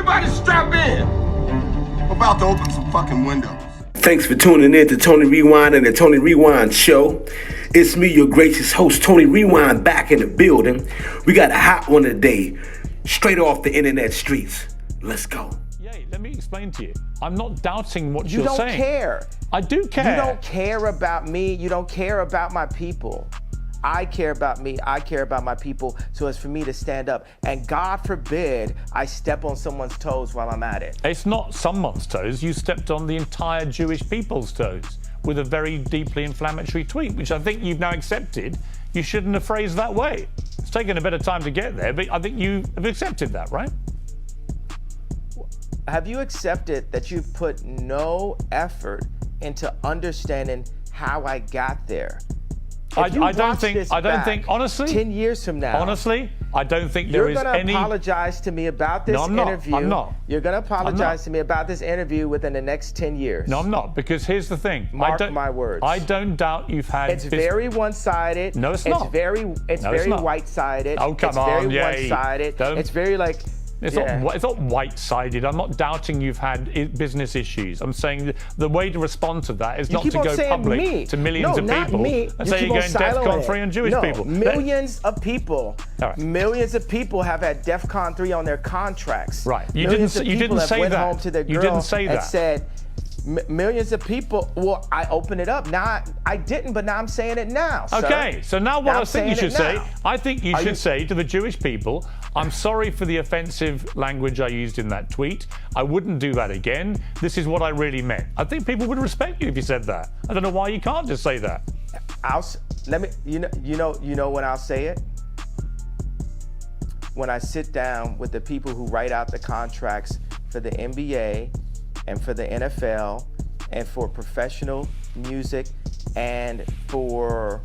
Everybody strap in. We're about to open some fucking windows. Thanks for tuning in to Tony Rewind and the Tony Rewind Show. It's me, your gracious host, Tony Rewind, back in the building. We got a hot one today, straight off the internet streets. Let's go. Yay, let me explain to you. I'm not doubting what you're saying. You don't care. I do care. You don't care about me. You don't care about my people. I care about me. I care about my people. So it's for me to stand up. And God forbid I step on someone's toes while I'm at it. It's not someone's toes. You stepped on the entire Jewish people's toes with a very deeply inflammatory tweet, which I think you've now accepted. You shouldn't have phrased that way. It's taken a bit of time to get there, but I think you have accepted that, right? Have you accepted that you've put no effort into understanding how I got there? I don't think, honestly, 10 years from now, honestly, I don't think there is any. You're going to apologize to me about this interview. No, I'm not. You're going to apologize to me about this interview within the next 10 years. No, I'm not, because here's the thing. Mark my words. I don't doubt you've had. It's very one-sided. No, it's not. It's very white-sided. Oh, come on, It's very one-sided. It's very like. It's not white-sided. I'm not doubting you've had business issues. I'm saying the way to respond to that is not to go public to millions of people and say you're going DEFCON 3 on Jewish people. Millions of people. Millions of people have had DEFCON 3 on their contracts. Right. You didn't say that. You didn't say that. And said, millions of people. Well, I opened it up. Now I didn't, but now I'm saying it now. Okay. So now what I think you should say, I think you should say to the Jewish people, I'm sorry for the offensive language I used in that tweet. I wouldn't do that again. This is what I really meant. I think people would respect you if you said that. I don't know why you can't just say that. You know when I'll say it? When I sit down with the people who write out the contracts for the NBA and for the NFL and for professional music and for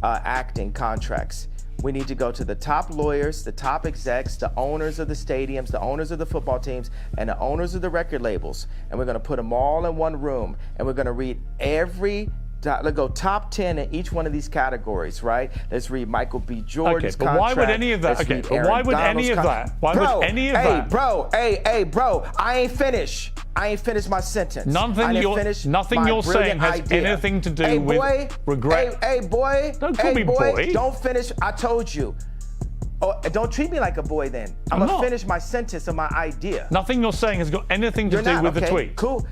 acting contracts. We need to go to the top lawyers, the top execs, the owners of the stadiums, the owners of the football teams, and the owners of the record labels. And we're going to put them all in one room. And we're going to read let's go top 10 in each one of these categories, right? Let's read Michael B. Jordan's contract. Why would any of that? Hey, bro, I ain't finished. I ain't finished my sentence. Nothing you're saying has anything to do with regret. Hey, boy. Don't call me boy. Don't finish. I told you. Oh, don't treat me like a boy then. I'm going to finish my sentence of my idea. Nothing you're saying has got anything to do with the tweet. Cool.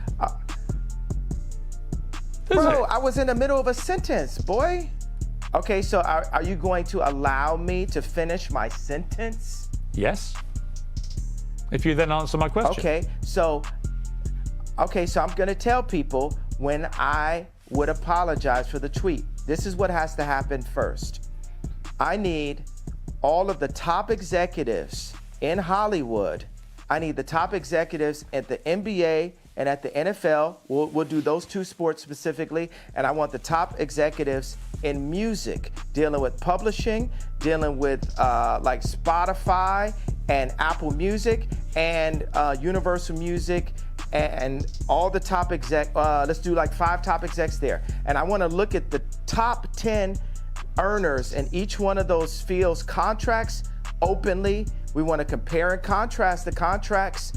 Bro, I was in the middle of a sentence, boy. Okay, so are you going to allow me to finish my sentence? Yes. If you then answer my question. Okay, so I'm going to tell people when I would apologize for the tweet. This is what has to happen first. I need all of the top executives in Hollywood. I need the top executives at the NBA and at the NFL. We'll do those two sports specifically. And I want the top executives in music, dealing with publishing, dealing with like Spotify and Apple Music and Universal Music and all the top let's do like 5 top execs there. And I want to look at the top 10 earners in each one of those fields' contracts openly. We want to compare and contrast the contracts.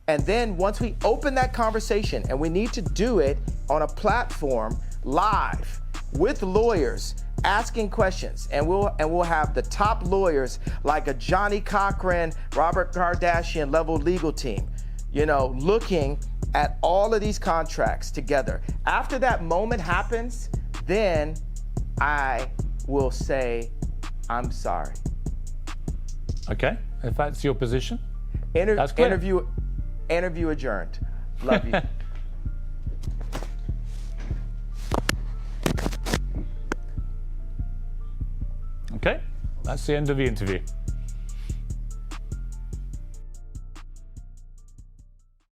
And then once we open that conversation, and we need to do it on a platform live with lawyers asking questions, and we'll have the top lawyers like a Johnny Cochran, Robert Kardashian level legal team, looking at all of these contracts together. After that moment happens, then I will say, I'm sorry. Okay, if that's your position, that's clear. Interview adjourned. Love you. Okay, that's the end of the interview.